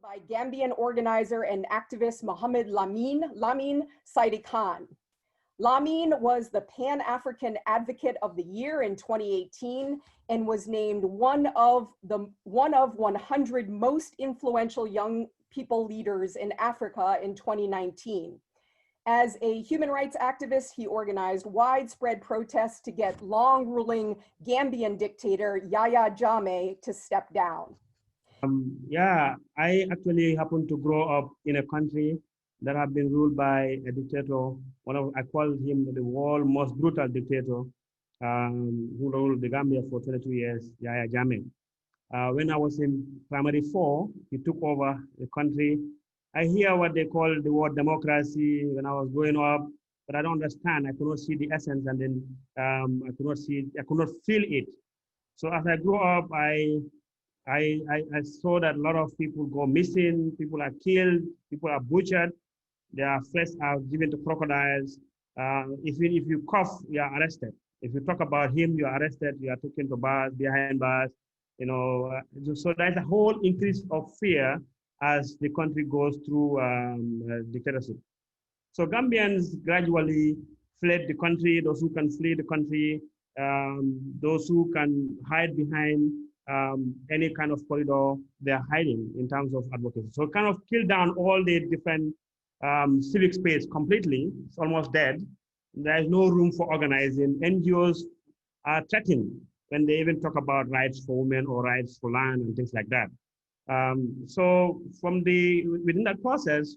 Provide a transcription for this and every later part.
by Gambian organizer and activist Muhammed Lamin Saidykhan. Lamin was the Pan-African Advocate of the Year in 2018 and was named one of 100 most influential young people leaders in Africa in 2019. As a human rights activist, he organized widespread protests to get long-ruling Gambian dictator Yaya Jammeh to step down. Yeah, I actually happened to grow up in a country that had been ruled by a dictator. I call him the world's most brutal dictator, who ruled the Gambia for 22 years, Yaya Jammeh. When I was in primary 4, he took over the country. I hear what they call the word democracy when I was growing up, but I don't understand. I could not see the essence, and then I could not feel it. So as I grew up, I saw that a lot of people go missing, people are killed, people are butchered, their flesh are given to crocodiles. If you cough, you are arrested. If you talk about him, you are arrested, you are taken to bars, behind bars. So there's a whole increase of fear as the country goes through dictatorship. So Gambians gradually fled the country, those who can flee the country, those who can hide behind any kind of corridor, they're hiding in terms of advocacy. So it kind of killed down all the different civic space completely. It's almost dead. There is no room for organizing. NGOs are threatened when they even talk about rights for women or rights for land and things like that. So within that process,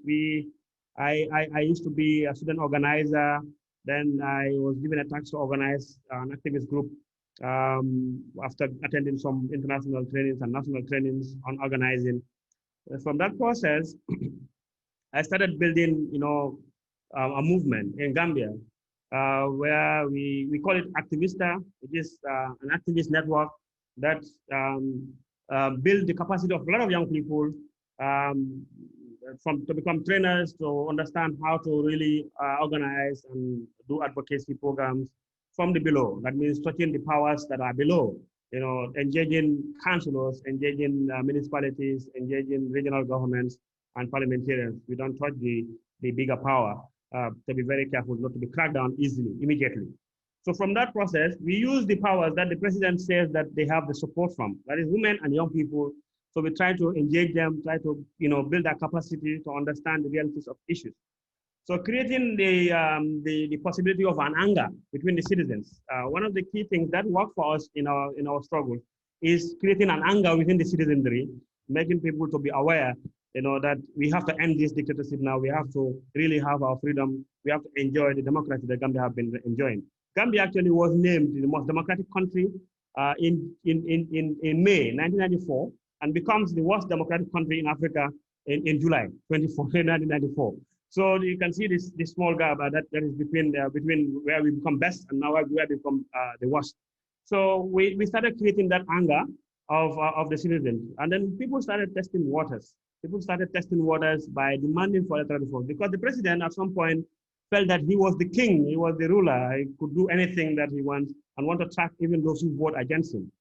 I used to be a student organizer. Then I was given a task to organize an activist group after attending some international trainings and national trainings on organizing. From that process, I started building, a movement in Gambia where we call it Activista, which is an activist network that build the capacity of a lot of young people to become trainers, to understand how to really organize and do advocacy programs from the below. That means touching the powers that are below, engaging councillors, engaging municipalities, engaging regional governments and parliamentarians. We don't touch the bigger power, to be very careful not to be cracked down easily, immediately. So from that process, we use the powers that the president says that they have the support from, that is women and young people. So we try to engage them, try to build their capacity to understand the realities of issues. So creating the possibility of an anger between the citizens. One of the key things that work for us in our struggle is creating an anger within the citizenry, making people to be aware, that we have to end this dictatorship now. We have to really have our freedom. We have to enjoy the democracy that Gambia have been enjoying. Gambia actually was named the most democratic country in May 1994 and becomes the worst democratic country in Africa in July 1994. So you can see this small gap that is between where we become best and now where we become the worst. So we started creating that anger of the citizens, and then people started testing waters. People started testing waters by demanding for electoral reform because the president at some point felt that he was the king, he was the ruler, he could do anything that he wants and want to track even those who vote against him.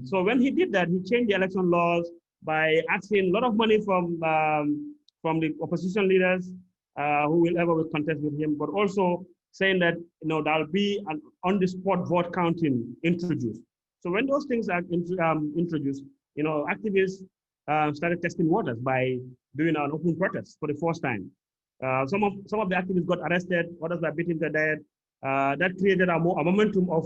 So when he did that, he changed the election laws by asking a lot of money from the opposition leaders who will ever contest with him, but also saying that there'll be an on-the-spot vote counting introduced. So when those things are introduced, activists started testing waters by doing an open protest for the first time. Some of the activists got arrested, others were beaten to death. That created a momentum of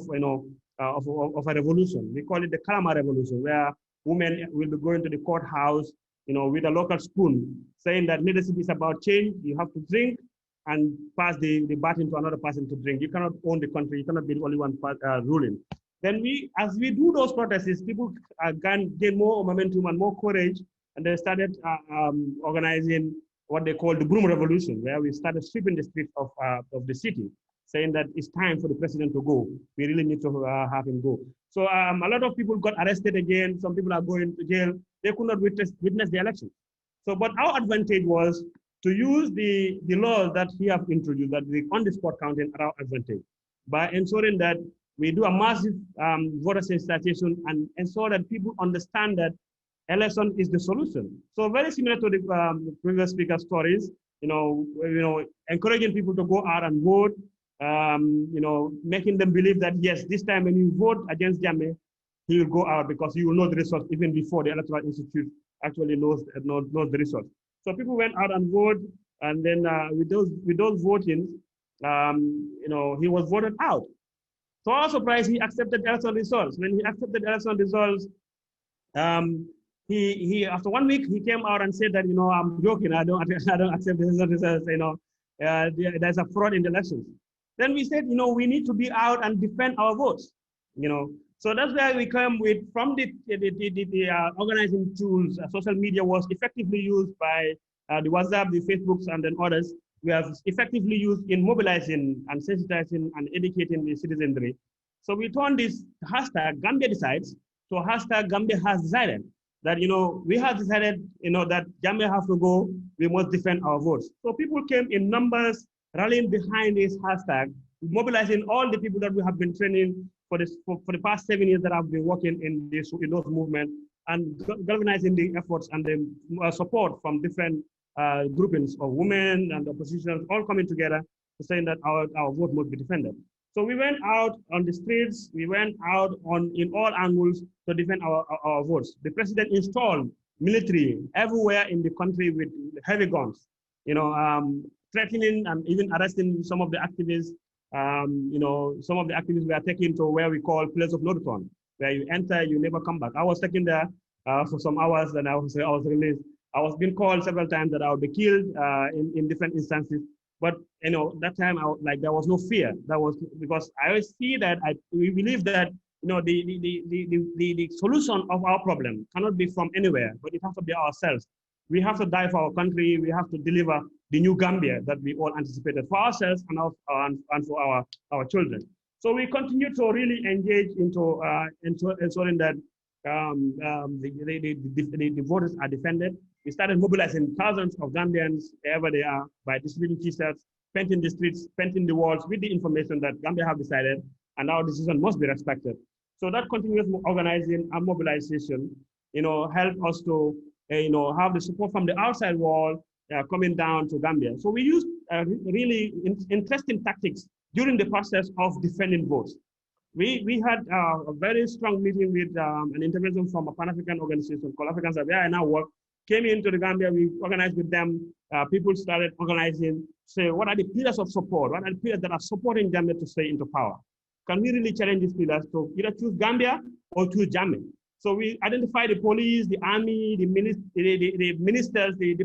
a revolution. We call it the Kalama Revolution, where women will be going to the courthouse, with a local spoon, saying that leadership is about change. You have to drink and pass the baton to another person to drink. You cannot own the country. You cannot be the only one ruling. Then as we do those protests, people gain more momentum and more courage, and they started organizing what they call the Broom Revolution, where we started sweeping the streets of the city, saying that it's time for the president to go. We really need to have him go. So a lot of people got arrested again. Some people are going to jail. They could not witness the election. So, but our advantage was to use the laws that he have introduced, that the on-the-spot counting, our advantage, by ensuring that we do a massive voter sensitization and ensure that people understand that election is the solution. So very similar to the previous speaker stories, encouraging people to go out and vote, making them believe that, yes, this time when you vote against Jammeh, he will go out because you will know the results even before the Electoral Institute actually knows the results. So people went out and voted, and then with those voting, he was voted out. So I was surprised he accepted the election results. When he accepted the election results, he after 1 week he came out and said that I'm joking. I don't accept the results. There's a fraud in the elections. Then we said we need to be out and defend our votes. So that's where we come with from the organizing tools. Social media was effectively used by the WhatsApp, the Facebooks, and then others. We have effectively used in mobilizing and sensitizing and educating the citizenry. So we turned this hashtag Gambia decides to hashtag Gambia has decided that we have decided that Gambia have to go. We must defend our votes. So people came in numbers rallying behind this hashtag, mobilizing all the people that we have been training for the past 7 years that I've been working in those movements, and galvanizing the efforts and the support from different groupings of women and opposition, all coming together to saying that our vote must be defended. So we went out on the streets, we went out in all angles to defend our votes. The president installed military everywhere in the country with heavy guns, threatening and even arresting some of the activists. Some of the activists were taken to where we call place of no return, where you enter, you never come back. I was taken there for some hours, and I was released. I was being called several times that I would be killed in different instances. But that time there was no fear. That was because I always see that we believe that the solution of our problem cannot be from anywhere, but it has to be ourselves. We have to die for our country. We have to deliver the new Gambia that we all anticipated for ourselves and for our children. So we continue to really engage into ensuring that the voters are defended. We started mobilizing thousands of Gambians wherever they are by distributing T-shirts, painting the streets, painting the walls with the information that Gambia have decided, and our decision must be respected. So that continuous organizing and mobilization, helped us to have the support from the outside world coming down to Gambia. So we used really interesting tactics during the process of defending votes. We had a very strong meeting with an intervention from a Pan-African organization called Africans where I now work, came into the Gambia, we organized with them. People started organizing, say, what are the pillars of support? What are the pillars that are supporting Gambia to stay into power? Can we really challenge these pillars to either choose Gambia or choose Jammeh? So we identify the police, the army, the ministers, the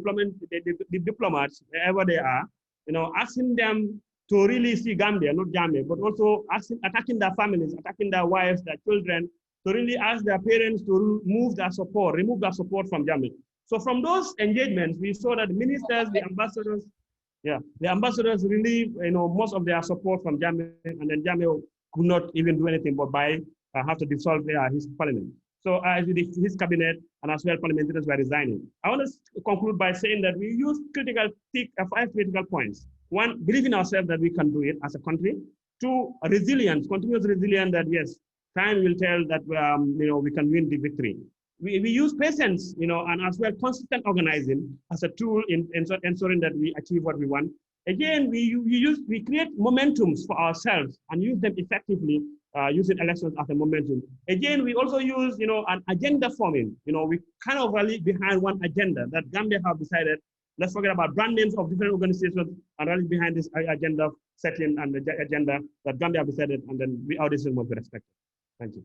diplomats, wherever they are, asking them to really see Gambia, not Jammeh, but also attacking their families, attacking their wives, their children, to really ask their parents to remove their support from Jammeh. So from those engagements, we saw that the ministers, the ambassadors really, most of their support from Jammeh, and then Jammeh could not even do anything but have to dissolve his parliament. So his cabinet and as well parliamentarians were resigning. I want to conclude by saying that we used 5 critical points. 1, believe in ourselves that we can do it as a country. 2, resilience, continuous resilience that yes, time will tell that we can win the victory. We use patience, and as well consistent organizing as a tool in ensuring that we achieve what we want. Again, we create momentums for ourselves and use them effectively, using elections as a momentum. Again, we also use, an agenda forming. We kind of rally behind one agenda that Gambia have decided. Let's forget about brand names of different organizations and rally behind this agenda setting and the agenda that Gambia have decided, and then our decision must be respected. Thank you.